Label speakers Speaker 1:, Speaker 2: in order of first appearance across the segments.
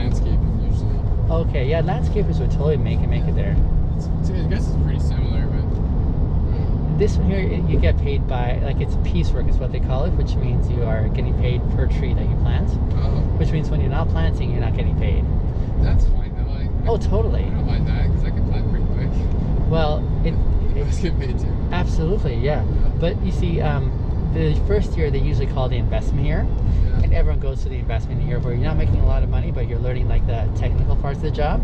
Speaker 1: landscaping usually.
Speaker 2: Okay, yeah, landscapers would totally make it there.
Speaker 1: I guess it's pretty similar, but
Speaker 2: This one here, you get paid by, like, it's piecework is what they call it, which means you are getting paid per tree that you plant. Which means when you're not planting, you're not getting paid.
Speaker 1: That's fine though.
Speaker 2: Oh, totally.
Speaker 1: I don't mind that because I can plant pretty quick.
Speaker 2: Well,
Speaker 1: you guys get paid too.
Speaker 2: absolutely, yeah. But you see, the first year they usually call the investment year, and everyone goes to the investment year where you're not making a lot of money, but you're learning like the technical parts of the job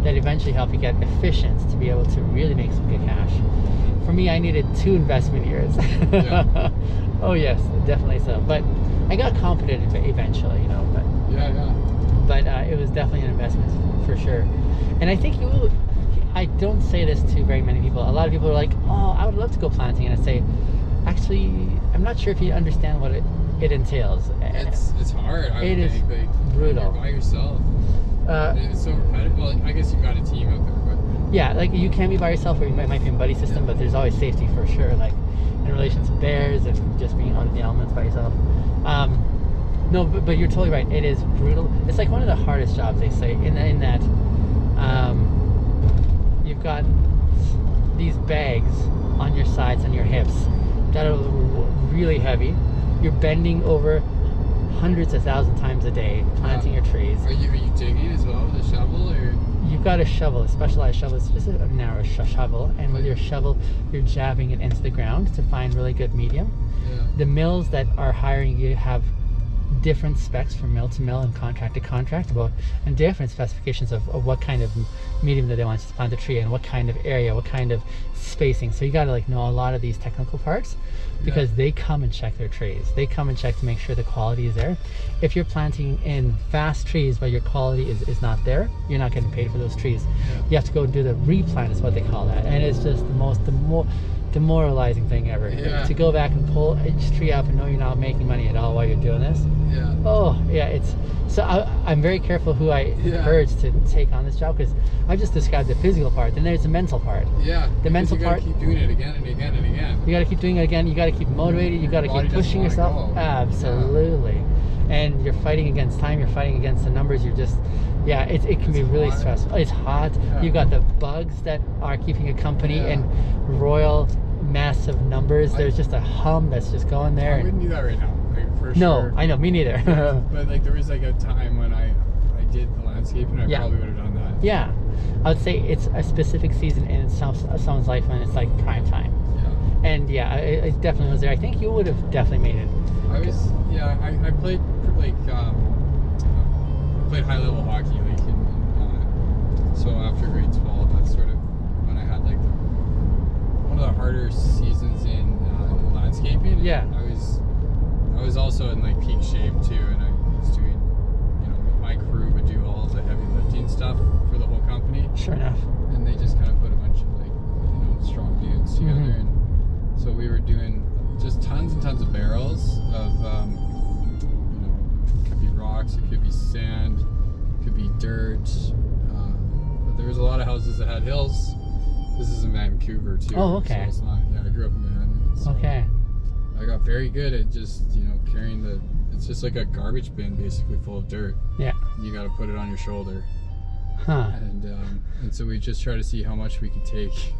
Speaker 2: that eventually help you get efficient to be able to really make some good cash. For me, I needed 2 investment years. Oh yes, definitely so. But I got competent eventually, you know. But But it was definitely an investment for sure. And I think you will. I don't say this to very many people. A lot of people are like, "Oh, I would love to go planting," and I say, "Actually, I'm not sure if you understand what it entails."
Speaker 1: It's hard.
Speaker 2: It is brutal.
Speaker 1: You're by yourself. It's so repetitive. Well, I guess you've got a team out there, but
Speaker 2: yeah, like you can be by yourself, or you might be in a buddy system, but there's always safety for sure. Like in relation to bears and just being out in the elements by yourself. No, but you're totally right. It is brutal. It's like one of the hardest jobs, they say, in that you've got these bags on your sides and your hips that are really heavy. You're bending over hundreds of thousands times a day planting your trees.
Speaker 1: Are you digging as well with a shovel, or?
Speaker 2: You've got a shovel, a specialized shovel. It's just a narrow shovel, and with your shovel, you're jabbing it into the ground to find really good medium. The mills that are hiring you have different specs from mill to mill and contract to contract and different specifications of what kind of medium that they want you to plant the tree in, what kind of area, what kind of spacing. So you got to like know a lot of these technical parts because they come and check their trees. They come and check to make sure the quality is there. If you're planting in fast trees but your quality is not there, you're not getting paid for those trees. You have to go and do the replant is what they call that, and it's just the most demoralizing thing ever. To go back and pull each tree up and know you're not making money at all while you're doing this. Oh yeah, it's so I'm very careful who I encourage to take on this job, because I just described the physical part, then there's the mental part. The mental part,
Speaker 1: you gotta keep doing it again and again and again.
Speaker 2: You gotta keep doing it again. You gotta keep motivated. You gotta keep pushing yourself. Absolutely. And you're fighting against time. You're fighting against the numbers. You're just it can be really stressful. It's hot. You've got the bugs that are keeping you company and royal massive numbers. There's just a hum that's just going there.
Speaker 1: I wouldn't do that right now, like, for sure.
Speaker 2: No, I know, me neither.
Speaker 1: But like there was like a time when I did the landscaping, I probably would have done that.
Speaker 2: Yeah, I would say it's a specific season in someone's life when it's like prime time. And it definitely was there. I think you would have definitely made it.
Speaker 1: I played like played high level hockey, like so after grade 12, that's sort of when I had like one of the harder seasons in landscaping. I was also in like peak shape too, and I was doing, my crew would do all the heavy lifting stuff for the whole company.
Speaker 2: Sure enough.
Speaker 1: And they just kind of put a bunch of like strong dudes together, and so we were doing just tons and tons of barrels of it could be rocks, it could be sand, it could be dirt, but there was a lot of houses that had hills. This is in Vancouver too.
Speaker 2: Oh, okay.
Speaker 1: So it's not, I grew up in Manhattan. So
Speaker 2: okay.
Speaker 1: I got very good at just carrying it's just like a garbage bin basically full of dirt. You got to put it on your shoulder. And so we just try to see how much we could take,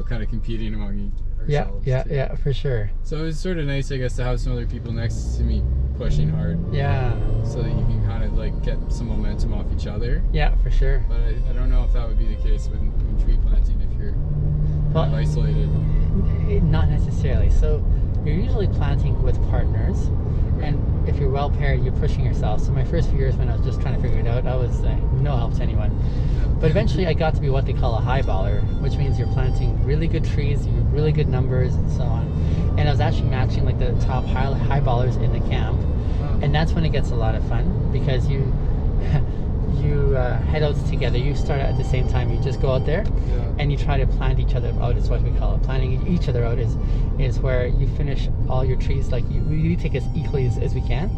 Speaker 1: kind of competing among ourselves.
Speaker 2: Yeah, for sure.
Speaker 1: So it was sort of nice, I guess, to have some other people next to me pushing hard. So that you can kind of like get some momentum off each other.
Speaker 2: Yeah, for sure.
Speaker 1: But I don't know if that would be the case when tree planting if you're kind of isolated.
Speaker 2: Not necessarily. So you're usually planting with partners, and if you're well paired, you're pushing yourself. So my first few years when I was just trying to figure it out, I was no help to anyone. But eventually I got to be what they call a high baller, which means you're planting really good trees, you have really good numbers and so on. And I was actually matching like the top high ballers in the camp. And that's when it gets a lot of fun, because you head out together. You start at the same time. You just go out there and you try to plant each other out, is what we call it. Planting each other out is where you finish all your trees, like we take as equally as we can,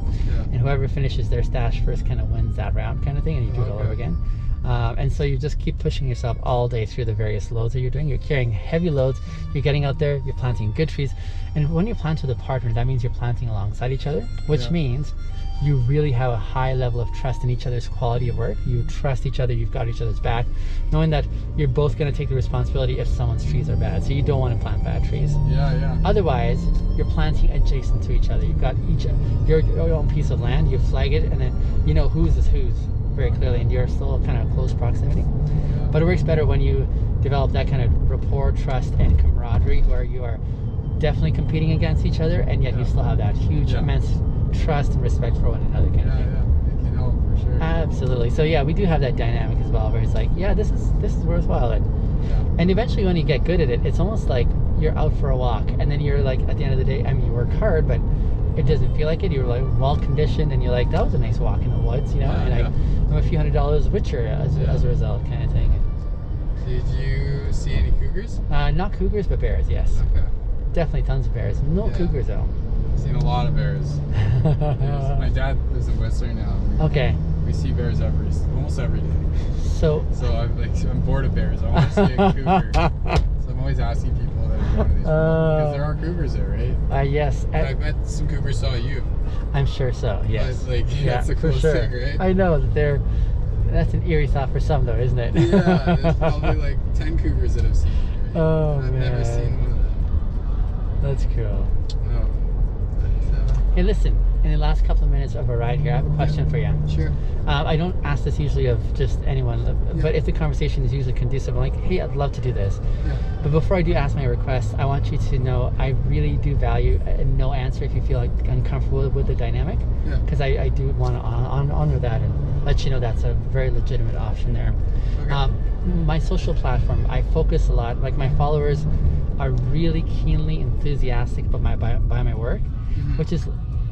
Speaker 2: and whoever finishes their stash first kind of wins that round, kind of thing, and you do it all over again. And so you just keep pushing yourself all day through the various loads that you're doing. You're carrying heavy loads, you're getting out there, you're planting good trees. And when you plant with a partner, that means you're planting alongside each other, which means you really have a high level of trust in each other's quality of work. You trust each other, you've got each other's back, knowing that you're both going to take the responsibility if someone's trees are bad. So you don't want to plant bad trees.
Speaker 1: Yeah.
Speaker 2: Otherwise, you're planting adjacent to each other. You've got your own piece of land, you flag it, and then you know whose is whose very clearly, and you're still kind of close proximity.
Speaker 1: Yeah.
Speaker 2: But it works better when you develop that kind of rapport, trust, and camaraderie, where you are definitely competing against each other, and yet you still have that huge, immense trust and respect for one another kind of thing.
Speaker 1: It can help for sure.
Speaker 2: Absolutely. So yeah, we do have that dynamic as well, where it's like, yeah, this is worthwhile. And eventually when you get good at it, it's almost like you're out for a walk, and then you're like, at the end of the day, I mean, you work hard, but it doesn't feel like it. You're like well conditioned, and you're like, that was a nice walk in the woods, you know. I'm a few $100s richer as a result, kind of thing.
Speaker 1: Did you see any cougars?
Speaker 2: Not cougars, but bears. Yes.
Speaker 1: Okay.
Speaker 2: Definitely tons of bears. No cougars though.
Speaker 1: I've seen a lot of bears. My dad lives in Whistler now. We see bears almost every day. So I'm bored of bears. I want to see a cougar. So I'm always asking people that are going to these because there are cougars there, right?
Speaker 2: Yes.
Speaker 1: I bet some cougars saw you.
Speaker 2: I'm sure so. Yes.
Speaker 1: That's the coolest thing, right?
Speaker 2: I know that that's an eerie thought for some, though, isn't it?
Speaker 1: Yeah. There's probably like 10 cougars that I've seen. Right?
Speaker 2: Oh
Speaker 1: I've
Speaker 2: man.
Speaker 1: never seen one of them.
Speaker 2: That's cool.
Speaker 1: No.
Speaker 2: Hey, listen, in the last couple of minutes of a ride here, I have a question for you.
Speaker 1: Sure.
Speaker 2: I don't ask this usually of just anyone, but if the conversation is usually conducive, I'm like, hey, I'd love to do this. Yeah. But before I do ask my request, I want you to know I really do value a no answer if you feel like uncomfortable with the dynamic. Because I do want to honor that and let you know that's a very legitimate option there. Okay. My social platform, I focus a lot, like my followers are really keenly enthusiastic about by my work, which is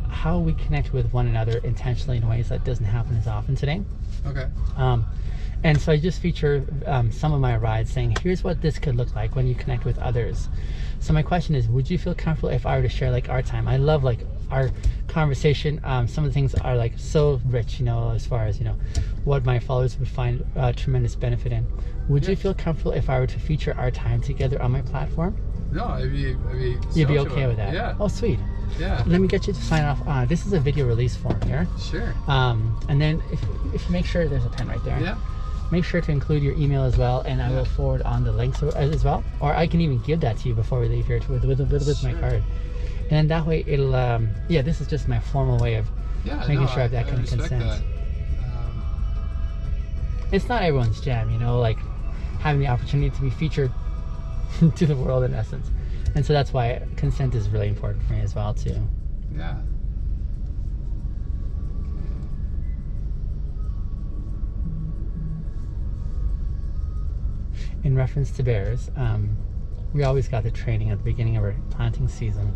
Speaker 2: how we connect with one another intentionally in ways that doesn't happen as often today.
Speaker 1: Okay.
Speaker 2: And so I just feature some of my rides saying, here's what this could look like when you connect with others. So my question is, would you feel comfortable if I were to share like our time? I love like our conversation. Some of the things are like so rich, you know, as far as, you know, what my followers would find tremendous benefit in. Would you feel comfortable if I were to feature our time together on my platform?
Speaker 1: No, I'd be
Speaker 2: You'd be okay with that?
Speaker 1: Yeah.
Speaker 2: Oh, sweet.
Speaker 1: Yeah.
Speaker 2: Let me get you to sign off. This is a video release form here.
Speaker 1: Sure.
Speaker 2: And then if you make sure there's a pen right there.
Speaker 1: Yeah.
Speaker 2: Make sure to include your email as well, and I will forward on the links as well. Or I can even give that to you before we leave here with my card. And then that way it'll, this is just my formal way of making sure I have that kind of consent. That. It's not everyone's jam, you know, like having the opportunity to be featured to the world in essence. And so that's why consent is really important for me as well too.
Speaker 1: Yeah.
Speaker 2: In reference to bears, we always got the training at the beginning of our planting season.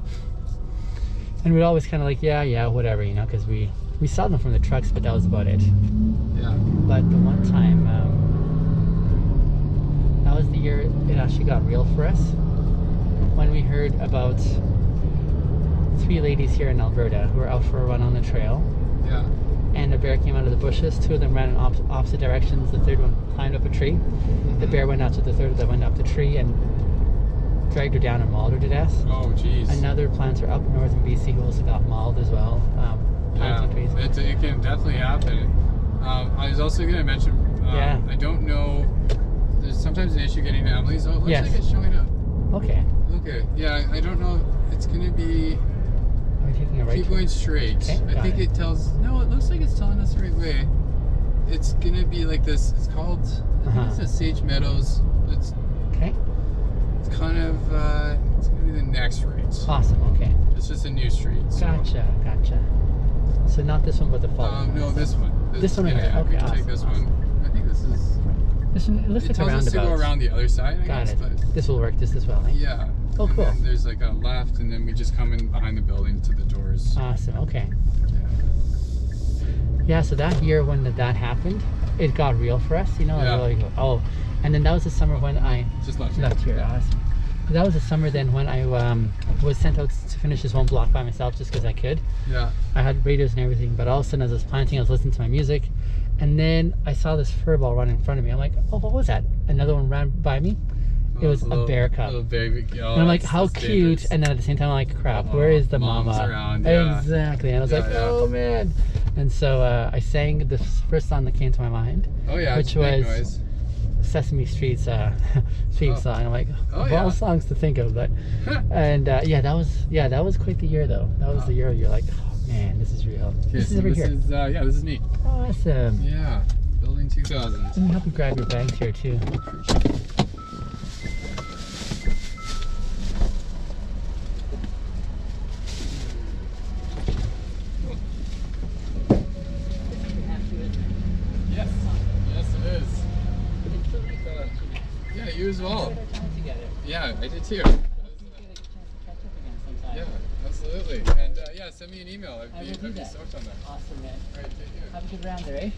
Speaker 2: And we'd always kind of like, yeah, whatever, you know, because we saw them from the trucks, but that was about it.
Speaker 1: Yeah.
Speaker 2: But the one time, that was the year it actually got real for us, when we heard about 3 ladies here in Alberta who were out for a run on the trail.
Speaker 1: Yeah.
Speaker 2: And a bear came out of the bushes. 2 of them ran in opposite directions. The 3rd one climbed up a tree. The bear went after the 3rd that went up the tree and dragged her down and mauled her to death.
Speaker 1: Oh, jeez.
Speaker 2: Another planter up north in BC who also got mauled as well. Planting trees.
Speaker 1: It can definitely happen. I was also going to mention, I don't know, there's sometimes an issue getting families. Oh, it looks like it's showing up.
Speaker 2: Okay.
Speaker 1: Okay. Yeah, I don't know. It's going to be...
Speaker 2: Are we taking a right?
Speaker 1: Keep going straight.
Speaker 2: Okay,
Speaker 1: I think it tells... No, it looks like it's telling us the right way. It's going to be like this. It's called... I think it's a Sage Meadows. It's kind of... it's going to be the next right.
Speaker 2: Awesome. Okay.
Speaker 1: It's just a new street. So.
Speaker 2: Gotcha. So not this one, but the following.
Speaker 1: No, this one.
Speaker 2: This one right here. Okay,
Speaker 1: we can take this one. I think this is...
Speaker 2: This one, it looks like a roundabout.
Speaker 1: It tells us to go around the other side, I guess.
Speaker 2: Got it. This will work just as well, eh?
Speaker 1: Yeah.
Speaker 2: Oh, cool.
Speaker 1: And then there's like a left, and then we just come in behind the building to the doors.
Speaker 2: Awesome. Okay. Yeah. So that year when that happened, it got real for us. You know.
Speaker 1: Yeah.
Speaker 2: Really, and then that was the summer when I
Speaker 1: just left
Speaker 2: here. Awesome. That was the summer then when I was sent out to finish this one block by myself just because I could.
Speaker 1: Yeah.
Speaker 2: I had radios and everything, but all of a sudden as I was planting, I was listening to my music, and then I saw this furball run in front of me. I'm like, oh, what was that? Another one ran by me. It was a bear cub.
Speaker 1: Little baby. Oh,
Speaker 2: and I'm like, how cute. Dangerous. And then at the same time, I'm like, crap, where is the mama?
Speaker 1: Around,
Speaker 2: Exactly. And I was like, oh man. And so I sang the first song that came to my mind.
Speaker 1: Oh yeah,
Speaker 2: which was
Speaker 1: noise.
Speaker 2: Sesame Street's theme song. I'm like, of
Speaker 1: yeah.
Speaker 2: all songs to think of, but and yeah, that was quite the year though. That was the year you're like, oh man, this is real.
Speaker 1: Okay,
Speaker 2: This
Speaker 1: so
Speaker 2: is over here.
Speaker 1: yeah, this is me.
Speaker 2: Awesome.
Speaker 1: Yeah, building 2000.
Speaker 2: Let me help you grab your bags here too.
Speaker 1: Yes, yes it is. Yeah, you as well. Yeah, I did too. Yeah, absolutely. And yeah, send me an email. I'd be stoked on that.
Speaker 2: Awesome, man.
Speaker 1: All right, take care.
Speaker 2: Have a good round there, eh?